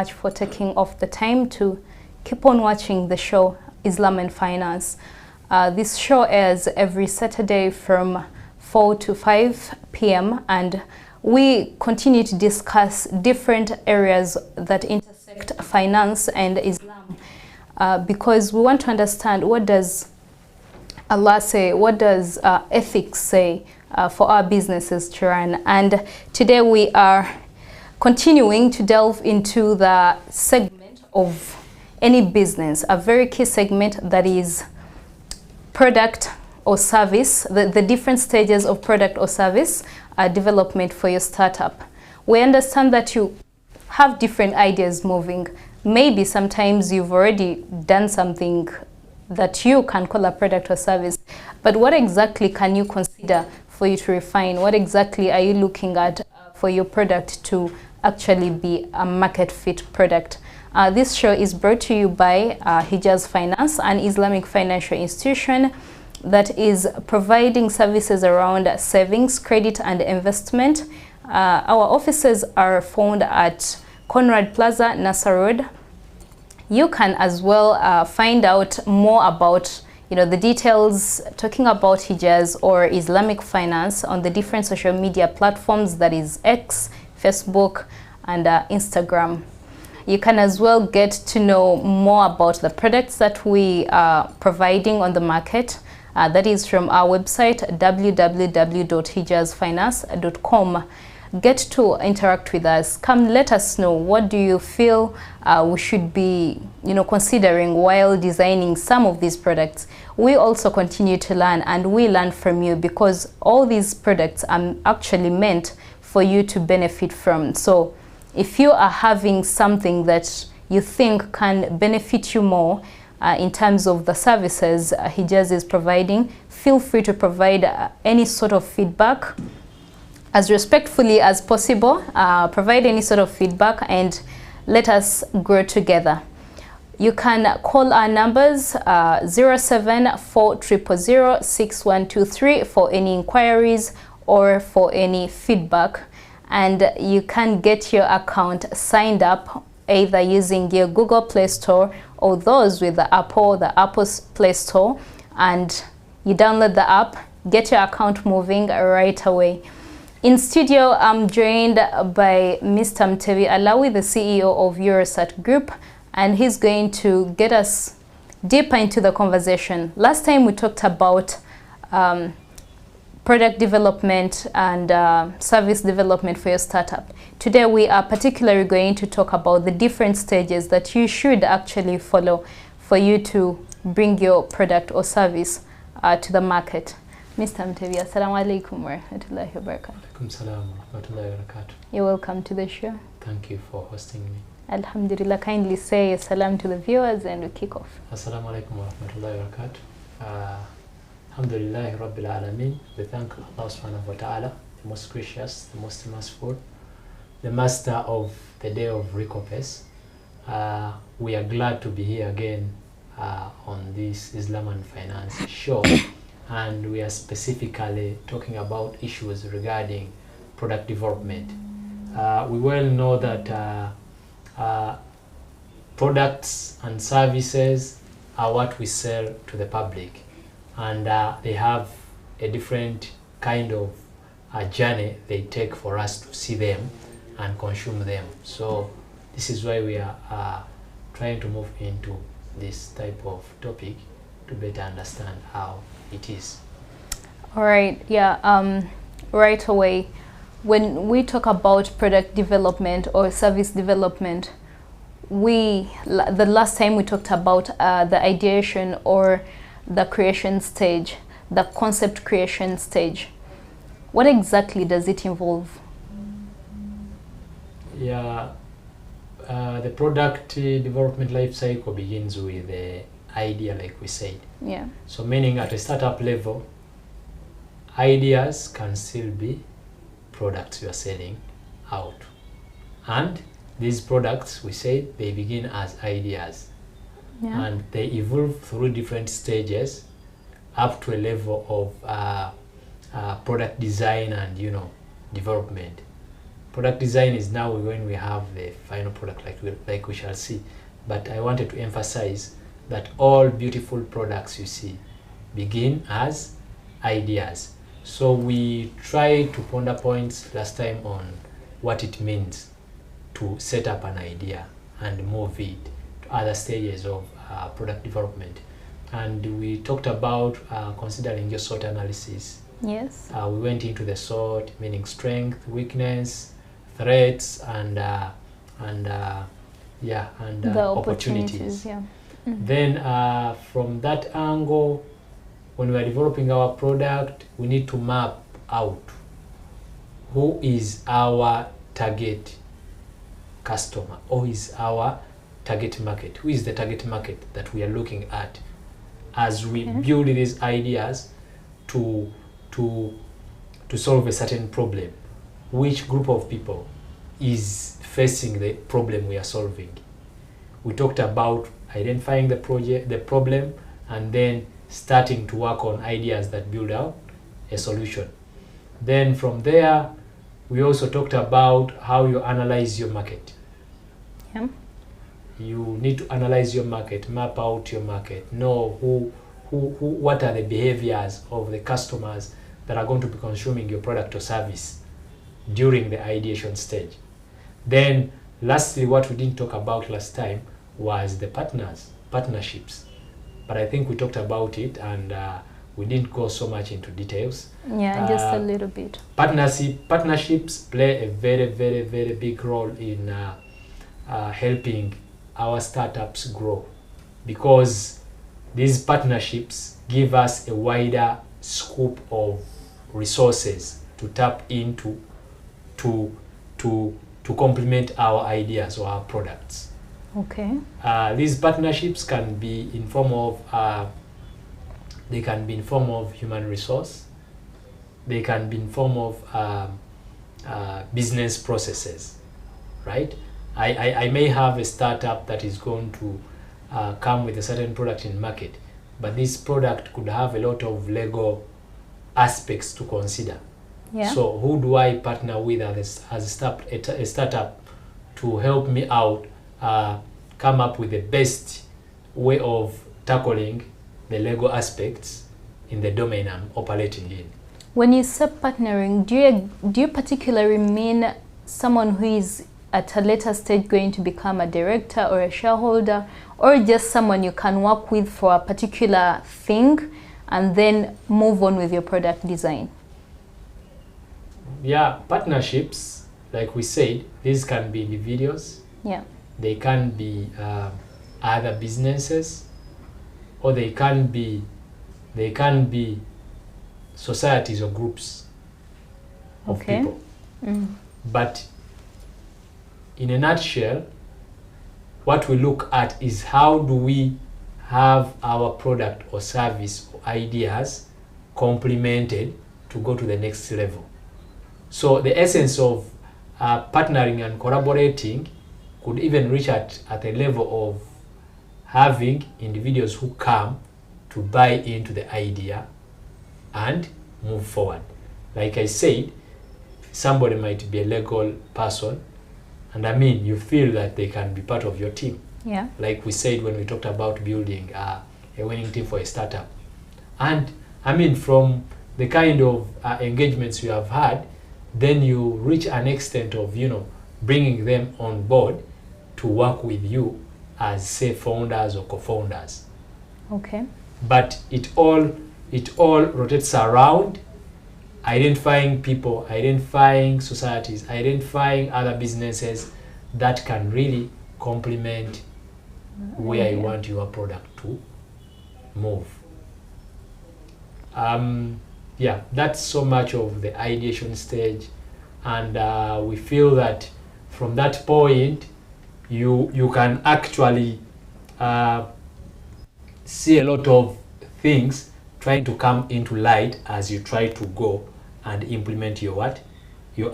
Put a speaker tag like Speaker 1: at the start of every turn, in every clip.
Speaker 1: much for taking off the time to keep on watching the show Islam and Finance. This show airs every Saturday from 4 to 5 p.m. and we continue to discuss different areas that intersect finance and Islam because we want to understand, what does Allah say, what does ethics say for our businesses to run. And today we are continuing to delve into the segment of any business, a very key segment, that is product or service, the different stages of product or service development for your startup. We understand that you have different ideas moving. Maybe sometimes you've already done something that you can call a product or service, but what exactly can you consider for you to refine? What exactly are you looking at for your product to actually be a market fit product? This show is brought to you by Hijaz Finance, an Islamic financial institution that is providing services around savings, credit and investment. Our offices are found at Conrad Plaza, Nasser Road. You can as well find out more about the details talking about Hijaz or Islamic finance on the different social media platforms, that is X, Facebook and Instagram. You can as well get to know more about the products that we are providing on the market. That is from our website www.hijazfinance.com. Get to interact with us. Come, let us know, what do you feel we should be considering while designing some of these products. We also continue to learn, and we learn from you, because all these products are actually meant for you to benefit from. So if you are having something that you think can benefit you more in terms of the services Hijaz is providing, feel free to provide any sort of feedback as respectfully as possible. Provide any sort of feedback and let us grow together. You can call our numbers 074006123 for any inquiries or for any feedback, and you can get your account signed up either using your Google Play Store or those with the Apple's Play Store, and you download the app, get your account moving right away. In studio, I'm joined by Mr. Mtevi Alawi, the CEO of Eurosat Group, and he's going to get us deeper into the conversation. Last time we talked about product development and service development for your startup. Today we are particularly going to talk about the different stages that you should actually follow for you to bring your product or service to the market. Mr. Mtevi, assalamu alaikum wa rahmatullahi wa barakatuh.
Speaker 2: Alaikum salam wa rahmatullahi wa barakatuh.
Speaker 1: You're welcome to the show.
Speaker 2: Thank you for hosting me.
Speaker 1: Alhamdulillah. Kindly say salam to the viewers and we kick off.
Speaker 2: Assalamu alaikum wa rahmatullahi wa barakatuh. Alhamdulillah Rabbil Alameen. We thank Allah subhanahu wa ta'ala, the most gracious, the most merciful, the master of the day of recompense. We are glad to be here again on this Islam and Finance show, and we are specifically talking about issues regarding product development. We well know that products and services are what we sell to the public, and they have a different kind of journey they take for us to see them and consume them. So this is why we are trying to move into this type of topic to better understand how it is.
Speaker 1: All right, yeah, right away, when we talk about product development or service development, the last time we talked about the ideation or the creation stage, the concept creation stage. What exactly does it involve?
Speaker 2: Yeah, the product development life cycle begins with the idea, like we said.
Speaker 1: Yeah. So
Speaker 2: meaning at a startup level, ideas can still be products you are selling out. And these products, we say, they begin as ideas. Yeah. And they evolve through different stages up to a level of product design and development. Product design is now when we have the final product, like we shall see. But I wanted to emphasize that all beautiful products you see begin as ideas. So we tried to ponder points last time on what it means to set up an idea and move it to other stages of product development. And we talked about considering your SWOT analysis.
Speaker 1: Yes.
Speaker 2: We went into the SWOT, meaning strength, weakness, threats, and
Speaker 1: the
Speaker 2: opportunities.
Speaker 1: Yeah.
Speaker 2: Then from that angle, when we are developing our product, we need to map out who is our target customer, or is our target market, who is the target market that we are looking at as we build these ideas to solve a certain problem. Which group of people is facing the problem we are solving? We talked about identifying the problem, and then starting to work on ideas that build out a solution. Then from there, we also talked about how you analyze your market.
Speaker 1: Yeah.
Speaker 2: You need to analyze your market, map out your market, know what are the behaviors of the customers that are going to be consuming your product or service during the ideation stage. Then lastly, what we didn't talk about last time was the partnerships. But I think we talked about it, and we didn't go so much into details.
Speaker 1: Yeah, just a little bit.
Speaker 2: Partnerships play a very, very, very big role in helping our startups grow, because these partnerships give us a wider scope of resources to tap into to complement our ideas or our products.
Speaker 1: Okay.
Speaker 2: These partnerships can be in form of human resource. They can be in form of business processes, right? I may have a startup that is going to come with a certain product in market, but this product could have a lot of legal aspects to consider.
Speaker 1: Yeah.
Speaker 2: So who do I partner with as a startup to help me out come up with the best way of tackling the legal aspects in the domain I'm operating in?
Speaker 1: When you say partnering, do you particularly mean someone who is at a later stage going to become a director or a shareholder, or just someone you can work with for a particular thing and then move on with your product design?
Speaker 2: Yeah, partnerships, like we said, these can be individuals.
Speaker 1: Yeah.
Speaker 2: They can be other businesses, or they can be societies or groups of people. But in a nutshell, what we look at is how do we have our product or service or ideas complemented to go to the next level. So the essence of partnering and collaborating could even reach at a level of having individuals who come to buy into the idea and move forward. Like I said, somebody might be a legal person, and I mean, you feel that they can be part of your team.
Speaker 1: Yeah.
Speaker 2: Like we said when we talked about building a winning team for a startup. And I mean, from the kind of engagements you have had, then you reach an extent of, bringing them on board to work with you as, say, founders or co-founders.
Speaker 1: Okay.
Speaker 2: But it all rotates around identifying people, identifying societies, identifying other businesses that can really complement where you want your product to move. Yeah, that's so much of the ideation stage, and we feel that from that point you can actually see a lot of things trying to come into light as you try to go and implement your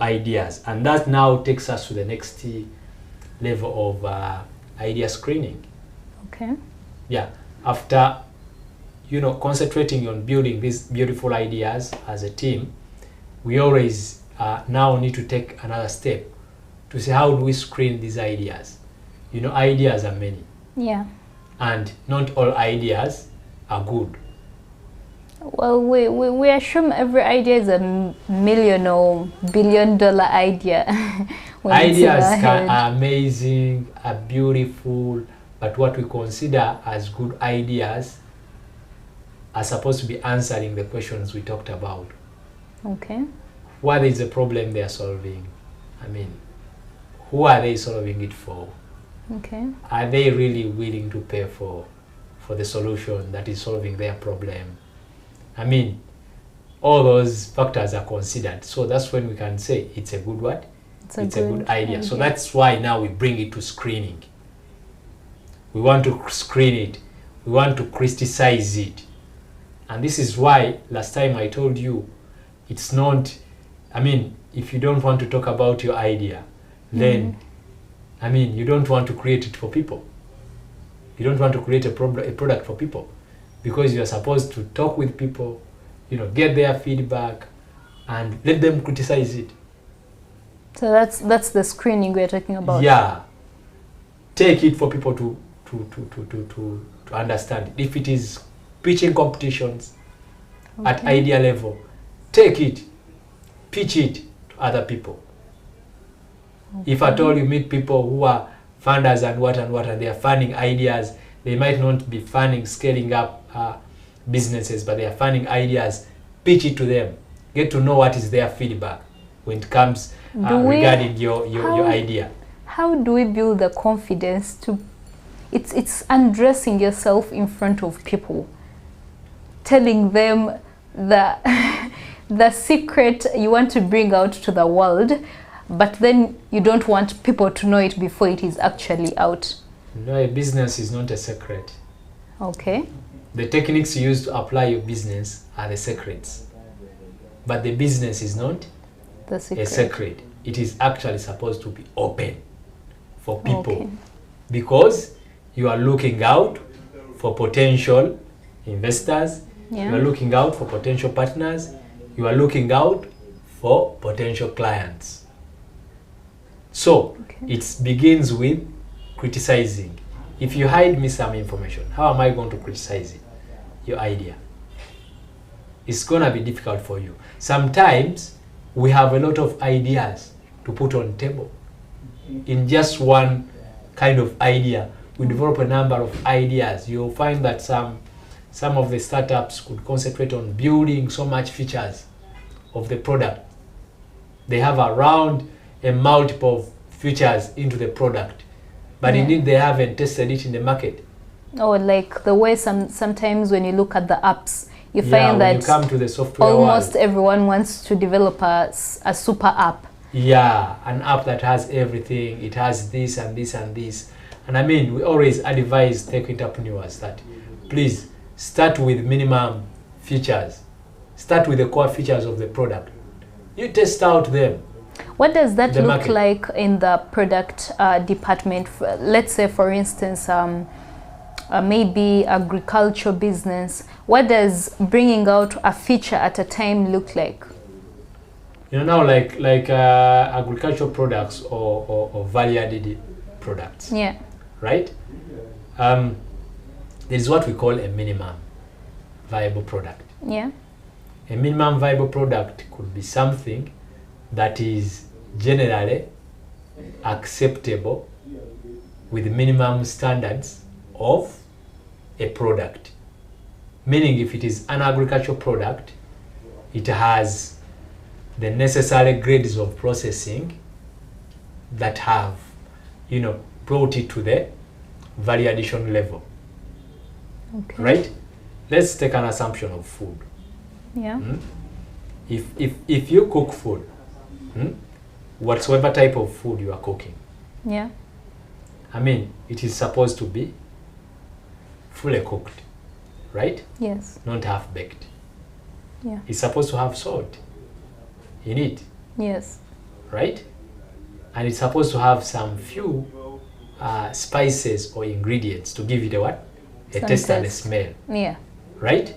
Speaker 2: ideas. And that now takes us to the next level of idea screening.
Speaker 1: Okay.
Speaker 2: Yeah, after concentrating on building these beautiful ideas as a team, we always now need to take another step to say, how do we screen these ideas? You know, ideas are many.
Speaker 1: Yeah.
Speaker 2: And not all ideas are good.
Speaker 1: Well, we assume every idea is a million or billion-dollar idea.
Speaker 2: Ideas are amazing, are beautiful, but what we consider as good ideas are supposed to be answering the questions we talked about.
Speaker 1: Okay.
Speaker 2: What is the problem they are solving? I mean, who are they solving it for?
Speaker 1: Okay.
Speaker 2: Are they really willing to pay for the solution that is solving their problem? I mean, all those factors are considered. So that's when we can say it's a good what? It's a good idea. So that's why now we bring it to screening. We want to screen it. We want to criticize it. And this is why last time I told you it's not, I mean, if you don't want to talk about your idea, then, I mean, you don't want to create it for people. You don't want to create a product for people, because you are supposed to talk with people, you know, get their feedback and let them criticize it.
Speaker 1: So that's the screening we're talking about.
Speaker 2: Yeah. Take it for people to understand. If it is pitching competitions at idea level, take it, pitch it to other people. If at all you meet people who are funders and what, and they are funding ideas, they might not be funding scaling up businesses, but they are funding ideas, pitch it to them. Get to know what is their feedback when it comes regarding your idea.
Speaker 1: How do we build the confidence to, it's undressing yourself in front of people, telling them the secret you want to bring out to the world, but then you don't want people to know it before it is actually out?
Speaker 2: No, a business is not a secret.
Speaker 1: Okay.
Speaker 2: The techniques you use to apply your business are the secrets. But the business is not a secret. It is actually supposed to be open for people. Because you are looking out for potential investors, you are looking out for potential partners, you are looking out for potential clients. So it begins with criticizing. If you hide me some information, how am I going to criticize it? Your idea. It's going to be difficult for you. Sometimes we have a lot of ideas to put on the table. In just one kind of idea, we develop a number of ideas. You'll find that some of the startups could concentrate on building so much features of the product. They have around a multiple of features into the product, but indeed they haven't tested it in the market.
Speaker 1: Or like the way sometimes when you look at the apps, you find that
Speaker 2: when you come to the software
Speaker 1: almost
Speaker 2: world,
Speaker 1: everyone wants to develop a super app.
Speaker 2: Yeah, an app that has everything. It has this and this and this. And I mean, we always advise tech entrepreneurs that please start with minimum features. Start with the core features of the product. You test out them.
Speaker 1: What does that look like in the product department? Let's say, for instance, maybe agriculture business. What does bringing out a feature at a time look like?
Speaker 2: You know, now like agricultural products or value-added products.
Speaker 1: Yeah.
Speaker 2: Right? There is what we call a minimum viable product.
Speaker 1: Yeah.
Speaker 2: A minimum viable product could be something that is generally acceptable with minimum standards of a product. Meaning, if it is an agricultural product, it has the necessary grades of processing that have, you know, brought it to the value addition level.
Speaker 1: Okay.
Speaker 2: Right? Let's take an assumption of food.
Speaker 1: Yeah.
Speaker 2: If you cook food, whatsoever type of food you are cooking,
Speaker 1: yeah,
Speaker 2: I mean, it is supposed to be fully cooked, right?
Speaker 1: Yes.
Speaker 2: Not half baked.
Speaker 1: Yeah.
Speaker 2: It's supposed to have salt in it.
Speaker 1: Yes.
Speaker 2: Right? And it's supposed to have some few spices or ingredients to give it a what? A taste and a smell.
Speaker 1: Yeah.
Speaker 2: Right?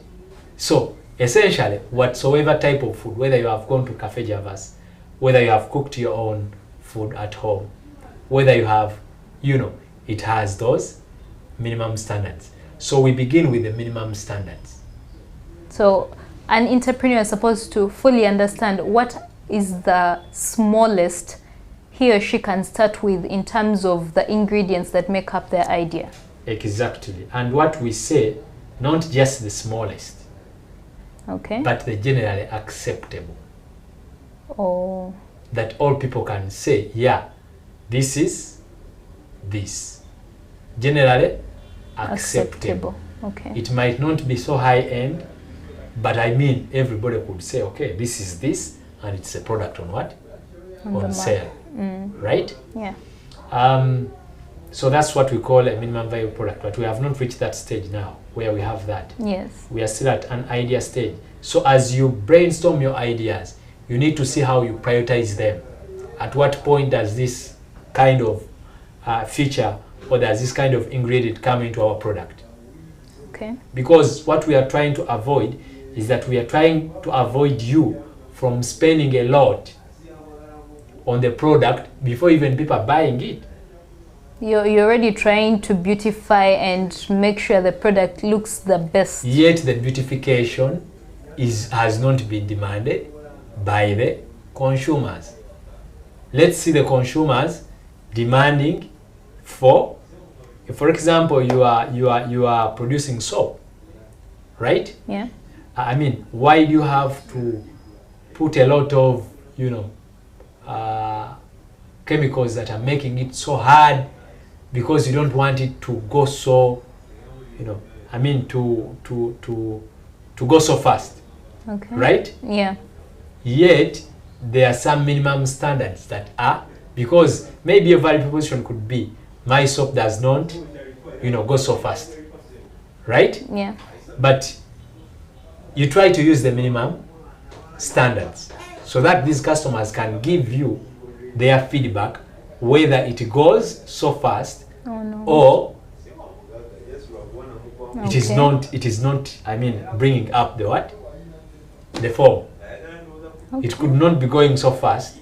Speaker 2: So essentially, whatsoever type of food, whether you have gone to Cafe Javas, whether you have cooked your own food at home, whether you have, it has those minimum standards. So we begin with the minimum standards.
Speaker 1: So an entrepreneur is supposed to fully understand what is the smallest he or she can start with in terms of the ingredients that make up their idea.
Speaker 2: Exactly. And what we say, not just the smallest,
Speaker 1: okay,
Speaker 2: but the generally acceptable.
Speaker 1: Oh.
Speaker 2: That all people can say, yeah, this is this. Generally acceptable.
Speaker 1: Okay.
Speaker 2: It might not be so high end, but I mean everybody could say, okay, this is this, and it's a product on what? On sale. Right?
Speaker 1: Yeah.
Speaker 2: So that's what we call a minimum viable product, but we have not reached that stage now where we have that.
Speaker 1: Yes.
Speaker 2: We are still at an idea stage. So as you brainstorm your ideas, you need to see how you prioritize them. At what point does this kind of feature or does this kind of ingredient come into our product?
Speaker 1: Okay.
Speaker 2: Because what we are trying to avoid is that we are trying to avoid you from spending a lot on the product before even people are buying it.
Speaker 1: You're already trying to beautify and make sure the product looks the best.
Speaker 2: Yet the beautification has not been demanded by the consumers. Let's see the consumers demanding for example, you are producing soap, right?
Speaker 1: Yeah.
Speaker 2: I mean, why do you have to put a lot of chemicals that are making it so hard? Because you don't want it to go so, I mean, to go so fast.
Speaker 1: Okay.
Speaker 2: Right?
Speaker 1: Yeah.
Speaker 2: Yet there are some minimum standards that are, because maybe a value proposition could be, my soap does not, go so fast. Right?
Speaker 1: Yeah.
Speaker 2: But you try to use the minimum standards so that these customers can give you their feedback whether it goes so fast or it is not, I mean, bringing up the foam. Okay. It could not be going so fast,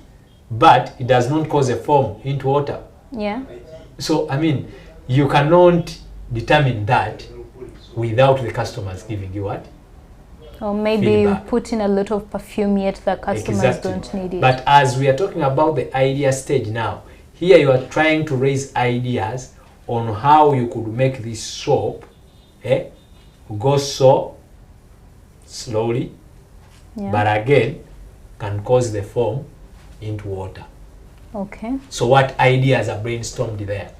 Speaker 2: but it does not cause a foam into water.
Speaker 1: Yeah.
Speaker 2: So, I mean, you cannot determine that without the customers giving you what?
Speaker 1: Or maybe
Speaker 2: feedback.
Speaker 1: You put in a lot of perfume yet the customers don't need it.
Speaker 2: But as we are talking about the idea stage now, here you are trying to raise ideas on how you could make this soap go so slowly, but again can cause the foam into water.
Speaker 1: Okay.
Speaker 2: So what ideas are brainstormed there?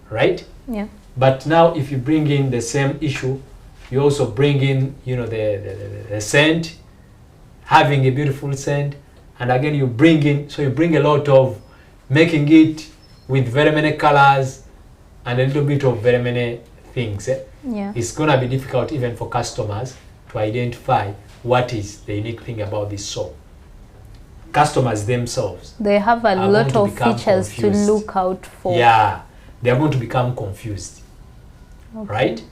Speaker 2: Right?
Speaker 1: Yeah.
Speaker 2: But now if you bring in the same issue, you also bring in, the scent, having a beautiful scent, and again you bring a lot of making it with very many colors and a little bit of very many things.
Speaker 1: Yeah.
Speaker 2: It's gonna be difficult even for customers to identify what is the unique thing about this soap. Customers themselves,
Speaker 1: they have a lot of features to look out for.
Speaker 2: Yeah, they are going to become confused. Okay. Right?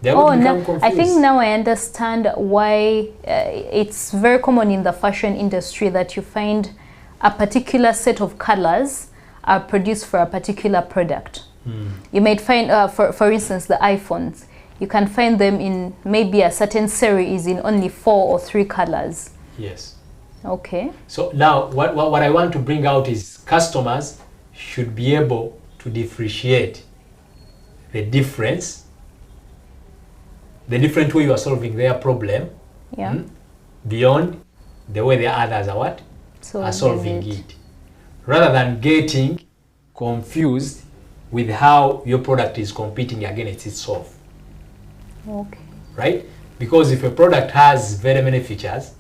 Speaker 1: I think now I understand why it's very common in the fashion industry that you find a particular set of colors are produced for a particular product. You might find, for instance, the iPhones. You can find them in maybe a certain series in only 4 or 3 colors.
Speaker 2: Yes.
Speaker 1: Okay.
Speaker 2: So now what I want to bring out is customers should be able to differentiate the different way you are solving their problem, beyond the way the others are are solving it. Rather than getting confused with how your product is competing against itself.
Speaker 1: Okay.
Speaker 2: Right? Because if a product has very many features,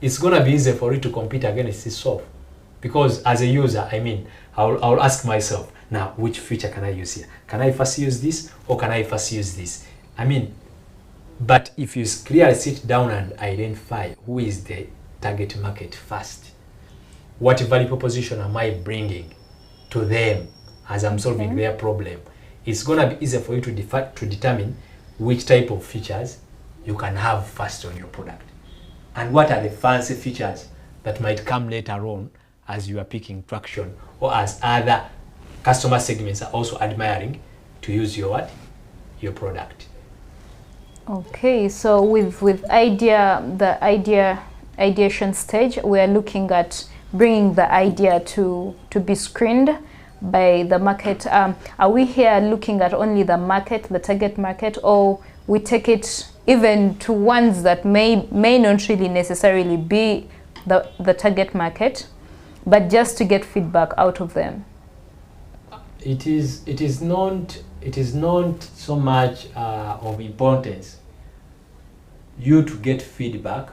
Speaker 2: it's going to be easier for it to compete against itself. Because as a user, I mean, I'll ask myself, now, which feature can I use here? Can I first use this or can I first use this? I mean, but if you clearly sit down and identify who is the target market first, what value proposition am I bringing to them as I'm solving their problem, it's going to be easier for you to determine which type of features you can have first on your product. And what are the fancy features that might come later on as you are picking traction, or as other customer segments are also admiring to use your what? Your product.
Speaker 1: Okay, so with ideation stage, we are looking at bringing the idea to be screened by the market. Are we here looking at only the market, the target market, or we take it even to ones that may not really necessarily be the target market, but just to get feedback out of them?
Speaker 2: It is not so much of importance you to get feedback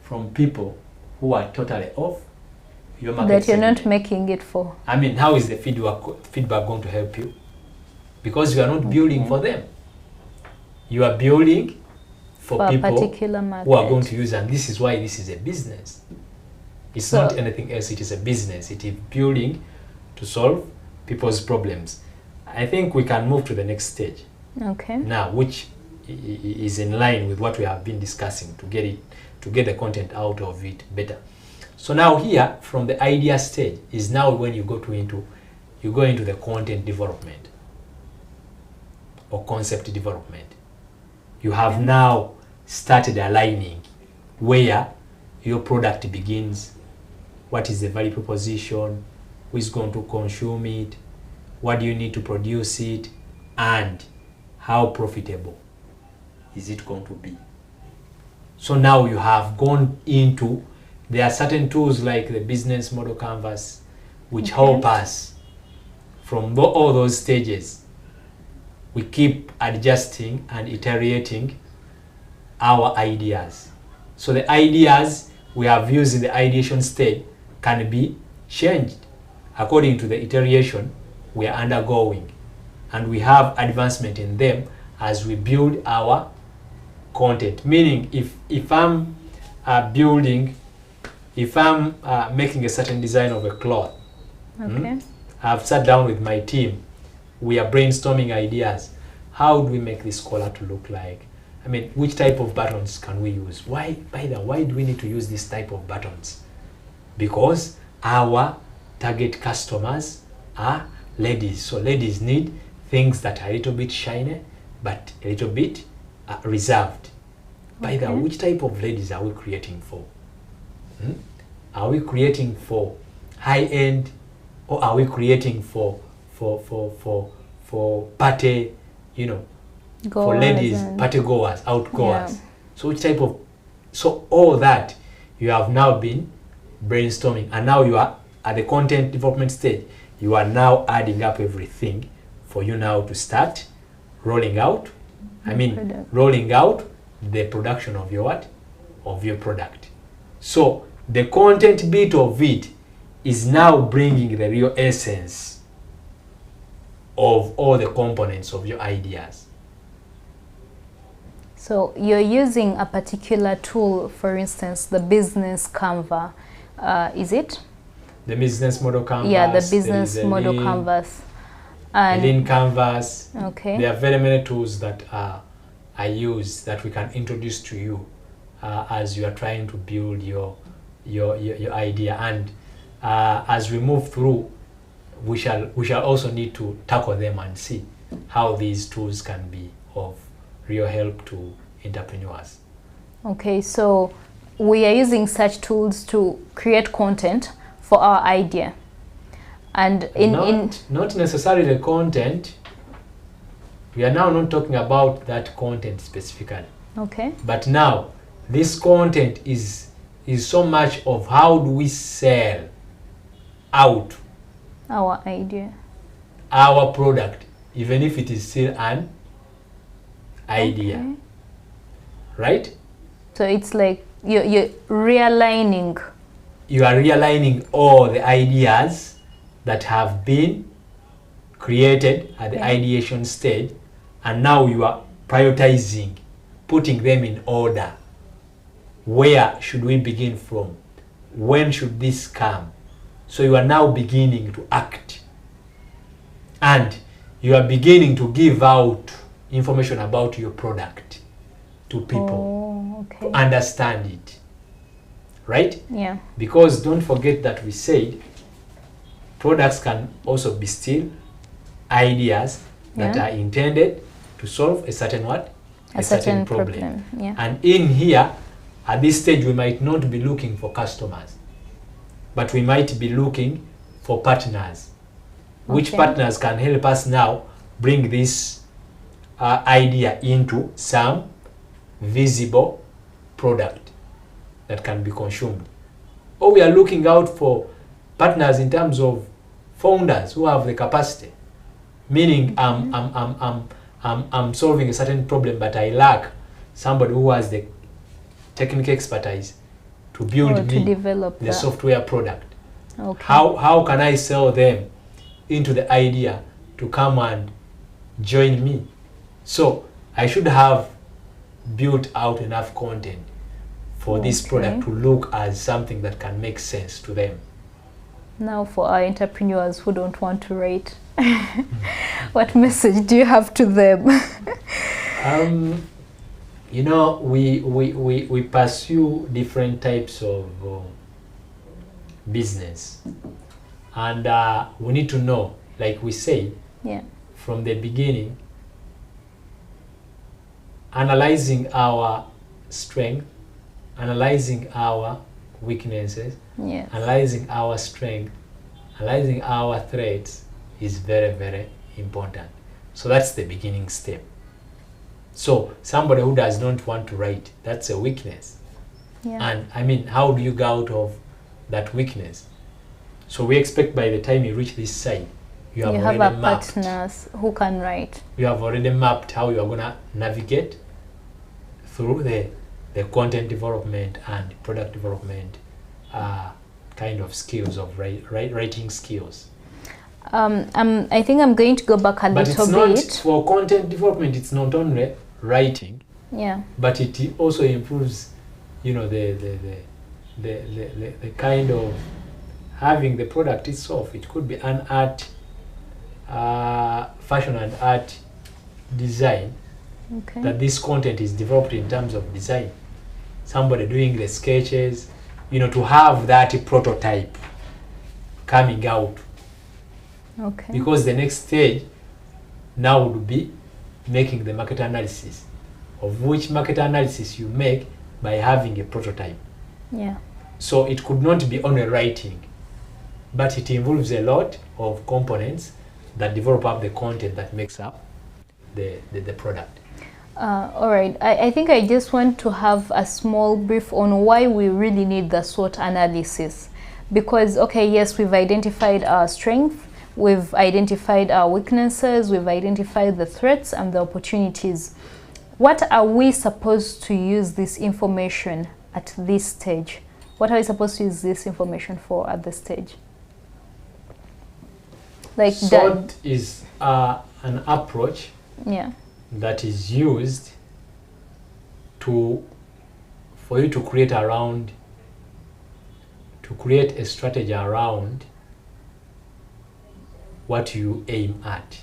Speaker 2: from people who are totally off your market
Speaker 1: that you're
Speaker 2: segment.
Speaker 1: not making it for.
Speaker 2: I mean, how is the feedback going to help you? Because you are not building for them. You are building for people
Speaker 1: particular market
Speaker 2: who are going to use, and this is why this is a business. It's not anything else, it is a business. It is building to solve people's problems. I think we can move to the next stage.
Speaker 1: Okay.
Speaker 2: Now, which is in line with what we have been discussing to get the content out of it better. So now here, from the idea stage, is now when you go into the content development or concept development. You have now started aligning where your product begins, what is the value proposition, who is going to consume it, what do you need to produce it, and how profitable is it going to be. So now you have gone into, there are certain tools like the business model canvas which help us from all those stages. We keep adjusting and iterating our ideas. So the ideas we have used in the ideation stage can be changed according to the iteration we are undergoing, and we have advancement in them as we build our content. Meaning, if I'm making a certain design of a cloth, I've sat down with my team, we are brainstorming ideas. How do we make this collar to look like? I mean, which type of buttons can we use? Why do we need to use this type of buttons? Because our target customers are ladies. So ladies need things that are a little bit shiny, but a little bit reserved. By the way, which type of ladies are we creating for? Are we creating for high-end, or are we creating for party, for ladies, party goers, outgoers? Yeah. So which type of, so all that you have now been brainstorming, and now you are at the content development stage. You are now adding up everything for you now to start rolling out. Rolling out the production of your what? Of your product. So the content bit of it is now bringing the real essence of all the components of your ideas.
Speaker 1: So you're using a particular tool, for instance, the business Canva, is it?
Speaker 2: The business model canvas.
Speaker 1: Yeah, the business model canvas.
Speaker 2: And Lean Canvas.
Speaker 1: Okay.
Speaker 2: There are very many tools that I use that we can introduce to you as you are trying to build your idea. And as we move through, we shall also need to tackle them and see how these tools can be of real help to entrepreneurs. Okay,
Speaker 1: so we are using such tools to create content for our idea. And
Speaker 2: not necessarily the content. We are now not talking about that content specifically.
Speaker 1: Okay.
Speaker 2: But now this content is so much of how do we sell out
Speaker 1: our idea,
Speaker 2: our product, even if it is still an idea. Okay. Right?
Speaker 1: So it's like you're realigning.
Speaker 2: You are realigning all the ideas that have been created at the ideation stage, and now you are prioritizing, putting them in order. Where should we begin from? When should this come? So you are now beginning to act, and you are beginning to give out information about your product to people to understand it. right?
Speaker 1: Yeah.
Speaker 2: Because don't forget that we said products can also be still ideas that
Speaker 1: Yeah.
Speaker 2: are intended to solve a certain what?
Speaker 1: A certain problem. Yeah.
Speaker 2: And in here, at this stage, we might not be looking for customers, but we might be looking for partners. Which
Speaker 1: Okay.
Speaker 2: partners can help us now bring this idea into some visible product that can be consumed. Or we are looking out for partners in terms of founders who have the capacity, meaning I'm solving a certain problem, but I lack somebody who has the technical expertise to build
Speaker 1: Or to
Speaker 2: me
Speaker 1: develop
Speaker 2: the
Speaker 1: that.
Speaker 2: software product.
Speaker 1: Okay.
Speaker 2: How can I sell them into the idea to come and join me? So I should have built out enough content for this product to look as something that can make sense to them.
Speaker 1: Now for our entrepreneurs who don't want to write, what message do you have to them?
Speaker 2: You know, we pursue different types of business, and we need to know, like we say,
Speaker 1: Yeah.
Speaker 2: from the beginning, analyzing our strength, analyzing our weaknesses,
Speaker 1: Yes.
Speaker 2: analyzing our strength, analyzing our threats is very, very important. So that's the beginning step. So somebody who does not want to write, that's a weakness.
Speaker 1: Yeah.
Speaker 2: And I mean, how do you go out of that weakness? So we expect by the time you reach this side, you have already
Speaker 1: a
Speaker 2: mapped.
Speaker 1: partners who can write.
Speaker 2: You have already mapped how you are going to navigate through the content development and product development kind of skills of writing skills.
Speaker 1: I think I'm going to go back a
Speaker 2: But
Speaker 1: little
Speaker 2: it's not,
Speaker 1: bit.
Speaker 2: for content development, it's not only writing,
Speaker 1: Yeah.
Speaker 2: but it also improves, you know, the kind of having the product itself. It could be an art, fashion and art design,
Speaker 1: Okay.
Speaker 2: that this content is developed in terms of design. Somebody doing the sketches, you know, to have that prototype coming out.
Speaker 1: Okay.
Speaker 2: Because the next stage now would be making the market analysis, of which market analysis you make by having a prototype.
Speaker 1: Yeah.
Speaker 2: So it could not be only writing, but it involves a lot of components that develop up the content that makes up the product.
Speaker 1: All right. I think I just want to have a small brief on why we really need the SWOT analysis. Because, okay, yes, we've identified our strength, we've identified our weaknesses, we've identified the threats and the opportunities. What are we supposed to use this information at this stage? What are we supposed to use this information for at this stage? Like
Speaker 2: SWOT is an approach,
Speaker 1: yeah,
Speaker 2: that is used for you to create a strategy around what you aim at.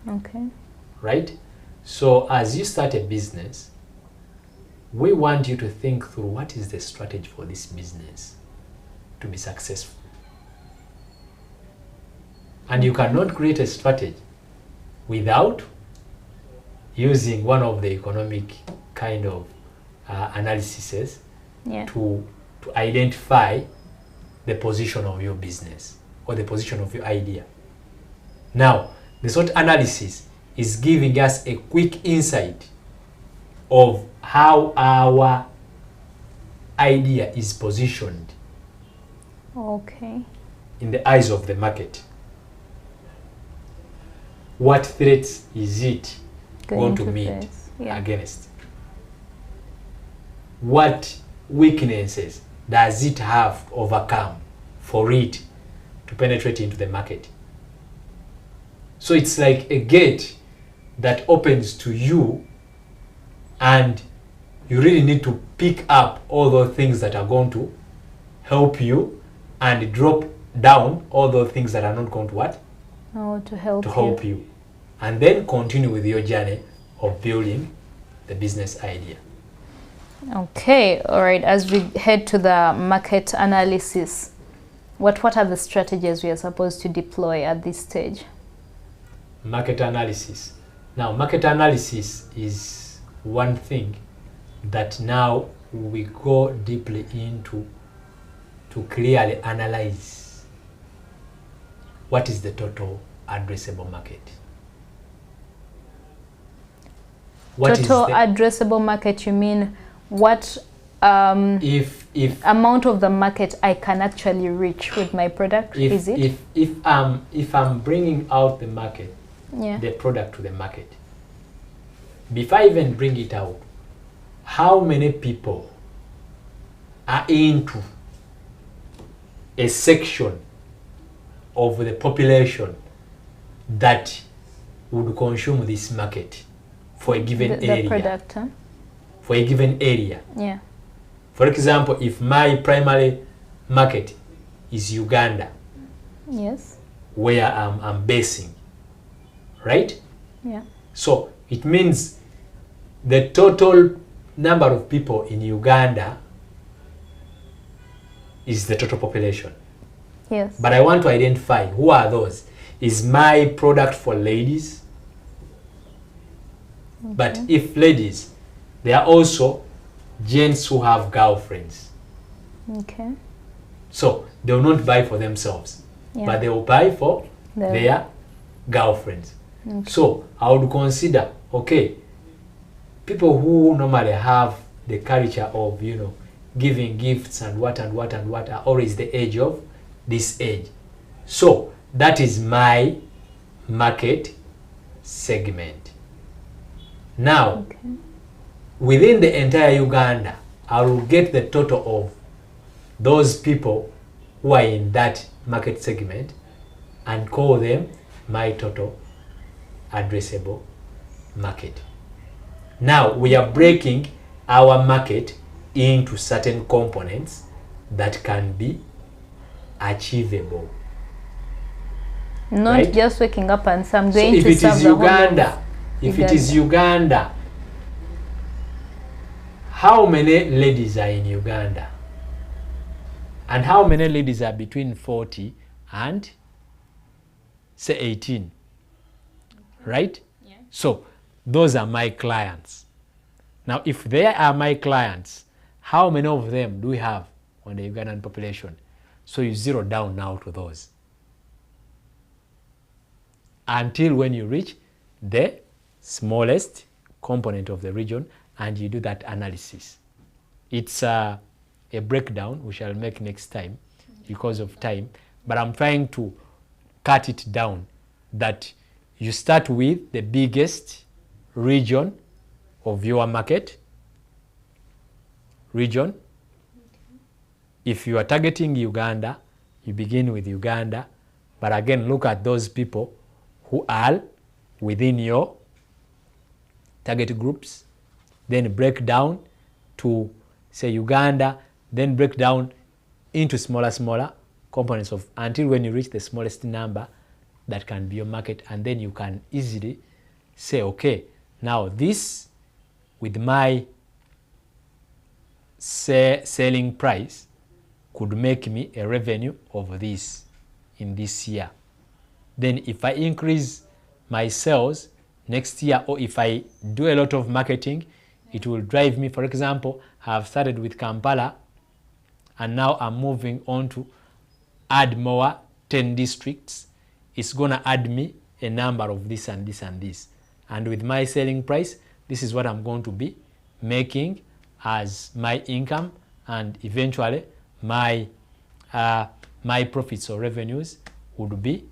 Speaker 1: okay,
Speaker 2: Right? So as you start a business, we want you to think through what is the strategy for this business to be successful. And you cannot create a strategy without using one of the economic kind of analyses
Speaker 1: yeah,
Speaker 2: to identify the position of your business or the position of your idea. Now, the SWOT analysis is giving us a quick insight of how our idea is positioned
Speaker 1: okay,
Speaker 2: in the eyes of the market. What threats is it going to meet
Speaker 1: face. Yeah.
Speaker 2: against? What weaknesses does it have to overcome for it to penetrate into the market? So it's like a gate that opens to you, and you really need to pick up all those things that are going to help you and drop down all those things that are not going to what?
Speaker 1: Oh, to help
Speaker 2: you. And then continue with your journey of building the business idea.
Speaker 1: Okay, all right. As we head to the market analysis, what are the strategies we are supposed to deploy at this stage?
Speaker 2: Market analysis. Now, market analysis is one thing that now we go deeply into to clearly analyze what is the total addressable market.
Speaker 1: Total addressable market, you mean what if amount of the market I can actually reach with my product? Is it?
Speaker 2: If I'm bringing out the market,
Speaker 1: yeah,
Speaker 2: the product to the market, before I even bring it out, how many people are into a section of the population that would consume this market for a given area?
Speaker 1: The product, huh?
Speaker 2: For a given area.
Speaker 1: Yeah.
Speaker 2: For example, if my primary market is Uganda,
Speaker 1: yes,
Speaker 2: where I'm basing, right?
Speaker 1: Yeah.
Speaker 2: So it means the total number of people in Uganda is the total population.
Speaker 1: Yes.
Speaker 2: But I want to identify who are those. Is my product for ladies?
Speaker 1: Okay.
Speaker 2: But if ladies, there are also gents who have girlfriends.
Speaker 1: Okay.
Speaker 2: So they will not buy for themselves,
Speaker 1: yeah,
Speaker 2: but they will buy for their girlfriends.
Speaker 1: Okay.
Speaker 2: So I would consider, okay, people who normally have the culture of, you know, giving gifts and what are always the age of this age. So that is my market segment. Now,
Speaker 1: okay,
Speaker 2: within the entire Uganda, I will get the total of those people who are in that market segment and call them my total addressable market. Now we are breaking our market into certain components that can be achievable.
Speaker 1: Not
Speaker 2: right?
Speaker 1: just waking up and say I'm going
Speaker 2: so
Speaker 1: to
Speaker 2: if it
Speaker 1: serve
Speaker 2: is
Speaker 1: the whole
Speaker 2: Uganda,
Speaker 1: of
Speaker 2: if
Speaker 1: Uganda.
Speaker 2: it is Uganda, how many ladies are in Uganda? And how many ladies are between 40 and say 18? Right?
Speaker 1: Yeah.
Speaker 2: So those are my clients. Now, if they are my clients, how many of them do we have on the Ugandan population? So you zero down now to those until when you reach the smallest component of the region and you do that analysis. It's a breakdown we shall make next time because of time, but I'm trying to cut it down that you start with the biggest region of your market region. If you are targeting Uganda, you begin with Uganda, but again look at those people who are within your target groups, then break down to say Uganda, then break down into smaller components of until when you reach the smallest number that can be your market, and then you can easily say, okay, now this with my selling price could make me a revenue of this in this year. Then if I increase my sales next year, or if I do a lot of marketing, it will drive me. For example, I have started with Kampala and now I'm moving on to add more 10 districts. It's going to add me a number of this and this and this. And with my selling price, this is what I'm going to be making as my income, and eventually my my profits or revenues would be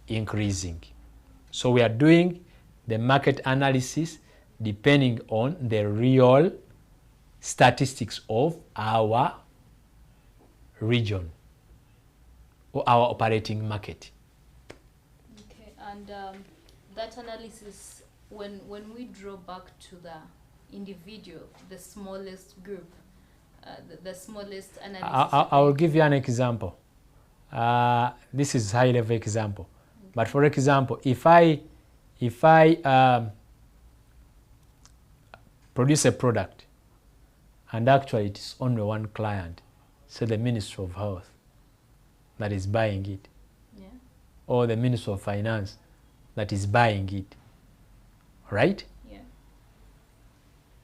Speaker 2: increasing. So we are doing the market analysis depending on the real statistics of our region or our operating market.
Speaker 1: Okay, and that analysis, when we draw back to the individual, the smallest group, the smallest analysis.
Speaker 2: I will give you an example. This is high level example, okay. But for example, if I produce a product and actually it's only one client, say the Ministry of Health, that is buying it,
Speaker 1: Yeah.
Speaker 2: or the Ministry of Finance that is buying it, right?
Speaker 1: Yeah.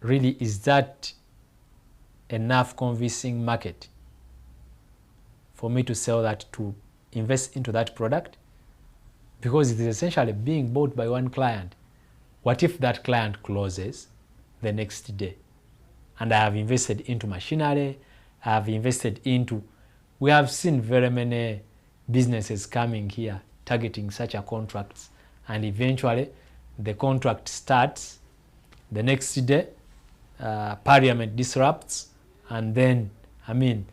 Speaker 2: Really, is that enough convincing market for me to sell that, to invest into that product? Because it is essentially being bought by one client. What if that client closes the next day? And I have invested into machinery, I have invested into, we have seen very many businesses coming here targeting such a contracts, and eventually the contract starts, the next day Parliament disrupts, and then, I mean,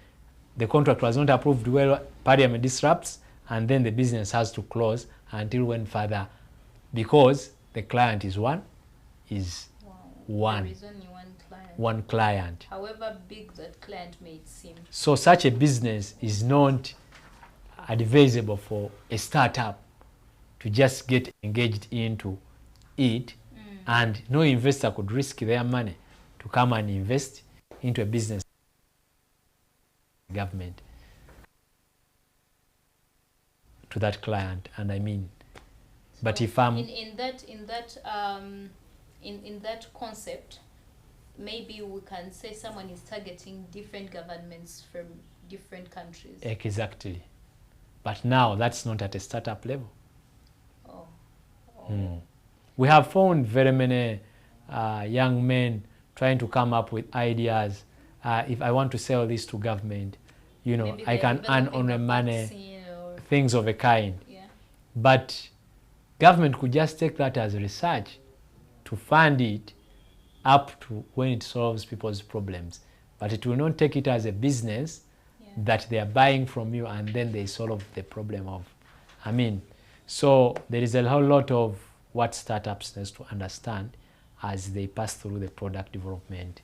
Speaker 2: the contract was not approved well, Parliament disrupts, and then the business has to close until when further, because the client is one.
Speaker 1: There is only
Speaker 2: one client.
Speaker 1: However big that client may seem.
Speaker 2: So such a business is not advisable for a startup to just get engaged into it, and no investor could risk their money to come and invest into a business. Government to that client, and I mean, but if I'm
Speaker 1: in that concept, maybe we can say someone is targeting different governments from different countries.
Speaker 2: Exactly, but now that's not at a startup level. We have found very many young men trying to come up with ideas. If I want to sell this to government, you know, I can earn on the money, things of a kind.
Speaker 1: Yeah.
Speaker 2: But government could just take that as research to fund it up to when it solves people's problems. But it will not take it as a business that they are buying from you and then they solve the problem of, I mean, so there is a whole lot of what startups need to understand as they pass through the product development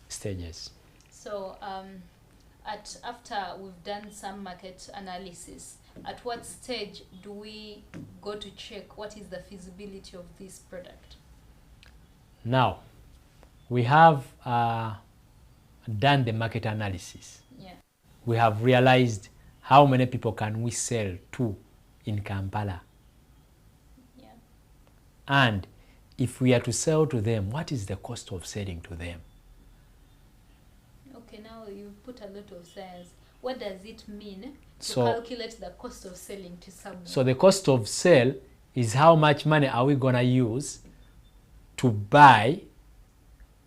Speaker 2: stages.
Speaker 1: So after we've done some market analysis, at what stage do we go to check what is the feasibility of this product?
Speaker 2: Now, we have done the market analysis.
Speaker 1: Yeah.
Speaker 2: We have realized how many people can we sell to in Kampala.
Speaker 1: Yeah.
Speaker 2: And if we are to sell to them, what is the cost of selling to them?
Speaker 1: Okay, now you've put a lot of science. What does it mean to
Speaker 2: So,
Speaker 1: calculate the cost of selling to someone?
Speaker 2: So the cost of sale is how much money are we going to use to buy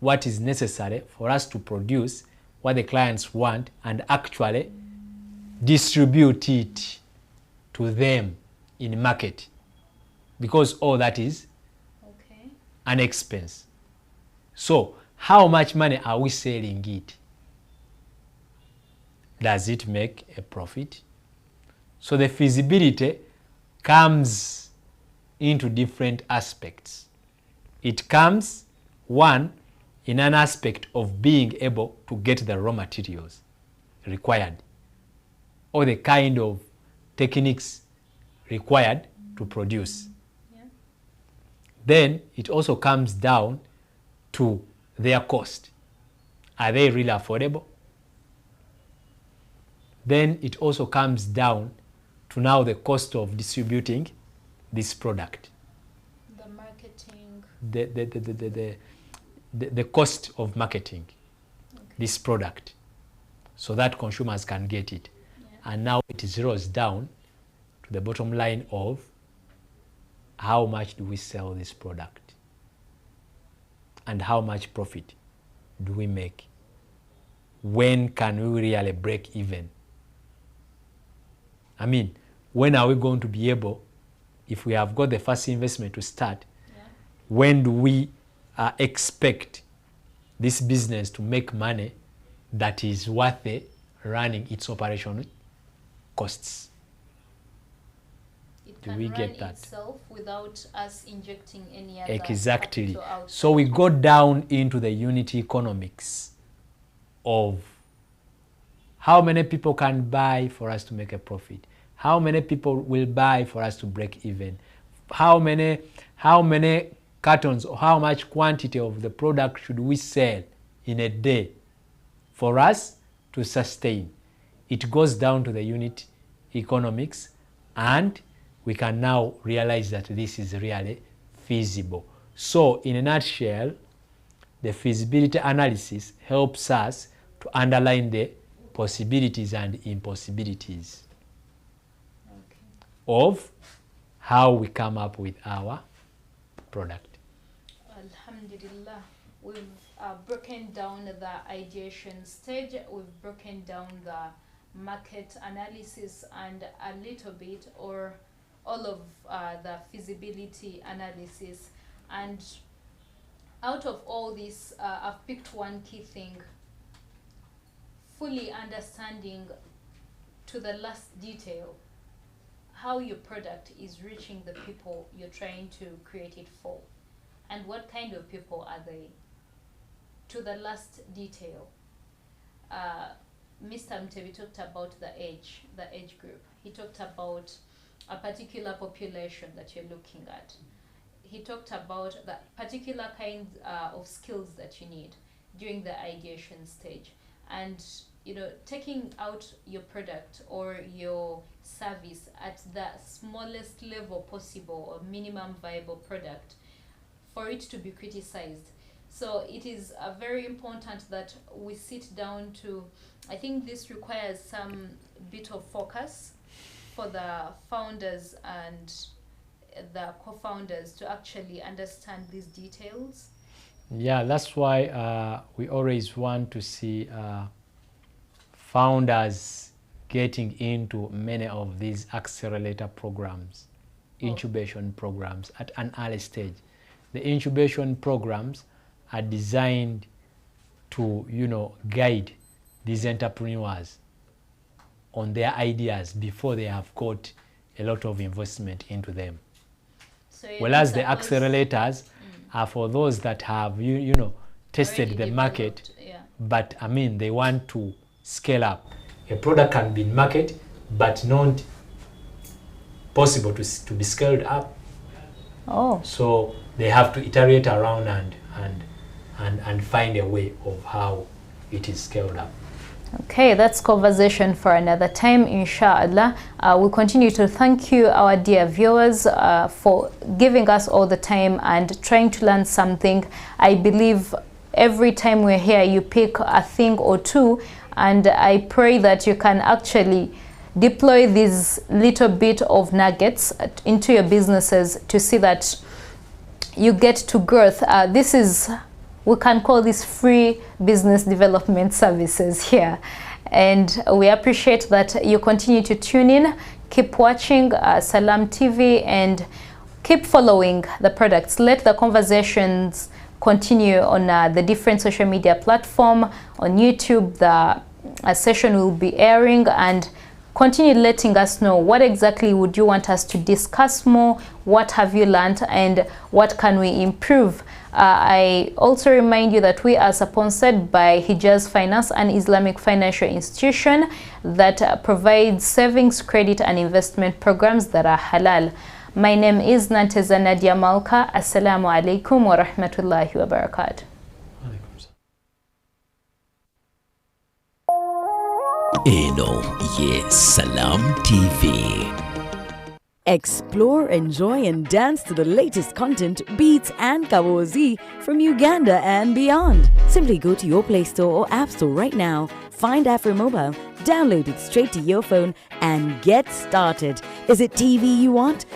Speaker 2: what is necessary for us to produce what the clients want and actually distribute it to them in market, because all that is an expense. So how much money are we selling it? Does it make a profit? So the feasibility comes into different aspects. It comes, one, in an aspect of being able to get the raw materials required or the kind of techniques required to produce.
Speaker 1: Yeah.
Speaker 2: Then it also comes down to their cost. Are they really affordable? Then it also comes down to now the cost of distributing this product.
Speaker 1: The marketing.
Speaker 2: The cost of marketing this product so that consumers can get it. Yeah. And now it zeroes down to the bottom line of how much do we sell this product and how much profit do we make? When can we really break even? I mean, when are we going to be able, if we have got the first investment to start, when do we expect this business to make money that is worth it running its operation costs?
Speaker 1: It can run itself without us injecting any other
Speaker 2: Exactly.
Speaker 1: capital outside.
Speaker 2: So we go down into the unit economics of how many people can buy for us to make a profit, how many people will buy for us to break even, how many cartons or how much quantity of the product should we sell in a day for us to sustain. It goes down to the unit economics, and we can now realize that this is really feasible. So in a nutshell, the feasibility analysis helps us to underline the possibilities and impossibilities of how we come up with our product.
Speaker 1: Alhamdulillah, we've broken down the ideation stage, we've broken down the market analysis and a little bit or all of the feasibility analysis. And out of all this, I've picked one key thing: fully understanding to the last detail how your product is reaching the people you're trying to create it for, and what kind of people are they, to the last detail. Mr. Mtevi talked about the age group. He talked about a particular population that you're looking at. He talked about the particular kind of skills that you need during the ideation stage. And taking out your product or your service at the smallest level possible, or minimum viable product, for it to be criticized. So it is very important that we sit down to, I think this requires some bit of focus for the founders and the co-founders to actually understand these details.
Speaker 2: Yeah, that's why we always want to see founders getting into many of these accelerator programs, incubation programs at an early stage. The incubation programs are designed to, guide these entrepreneurs on their ideas before they have got a lot of investment into them. So whereas the accelerators are for those that have, tested the market, but they want to scale up. A product can be in market, but not possible to be scaled up. So they have to iterate around and find a way of how it is scaled up.
Speaker 1: Okay, that's conversation for another time, inshallah. We continue to thank you, our dear viewers, for giving us all the time and trying to learn something. I believe every time we're here, you pick a thing or two, and I pray that you can actually deploy these little bit of nuggets into your businesses to see that you get to growth. We can call this free business development services here. And we appreciate that you continue to tune in, keep watching Salam TV, and keep following the products. Let the conversations continue on the different social media platform. On YouTube, the session will be airing, and continue letting us know what exactly would you want us to discuss more, what have you learned, and what can we improve. I also remind you that we are sponsored by Hijaz Finance, an Islamic financial institution that provides savings, credit, and investment programs that are halal. My name is Nantenza Nadia Malka. Assalamu alaikum wa rahmatullahi wa barakatuh.
Speaker 3: Salam TV. Explore, enjoy, and dance to the latest content, beats, and kawozi from Uganda and beyond. Simply go to your Play Store or App Store right now, find AfroMobile, download it straight to your phone, and get started. Is it TV you want?